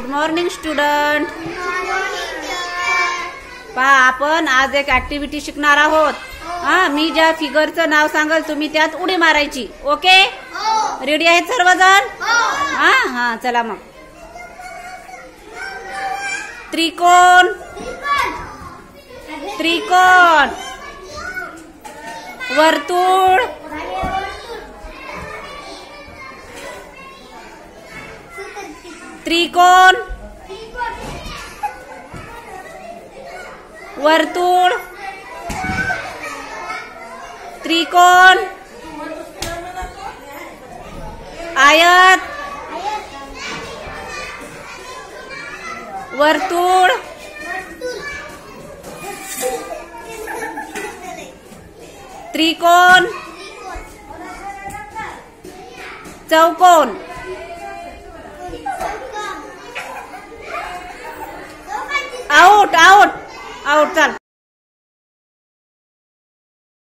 Morning student. पहा आपण आज एक ऍक्टिव्हिटी शिकणार आहोत. मी ज्या फिगरचं नाव सांगल तुम्ही त्यात उडी मारायची. ओके, रेडी आहेत सर्वजण? हा चला मग. त्रिकोण, त्रिकोण. वर्तुळ, त्रिकोण, वर्तुळ, त्रिकोण, आयत, वर्तुळ, त्रिकोण, चौकोन. Out out out. चल.